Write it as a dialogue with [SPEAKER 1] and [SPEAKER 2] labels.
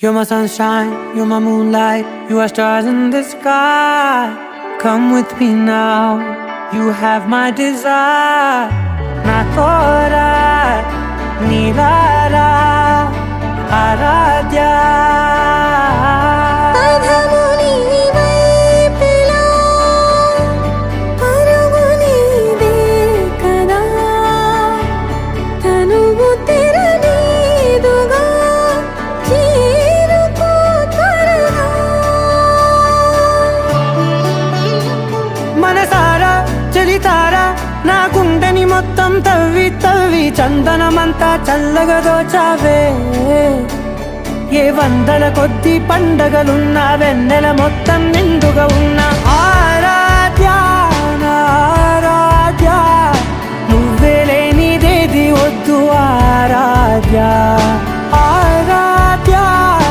[SPEAKER 1] You're my sunshine, you're my moonlight, you are stars in the sky. Come with me now, you have my desire. Na tora, nilara, aradhya. మనసారా చలితారా నా గుండెని మొత్తం తవ్వి తవ్వి చందనమంతా చల్లగా దోచావే. ఏ వందల కొద్ది పండగలున్నా వెన్నెల మొత్తం నిండుగా ఉన్న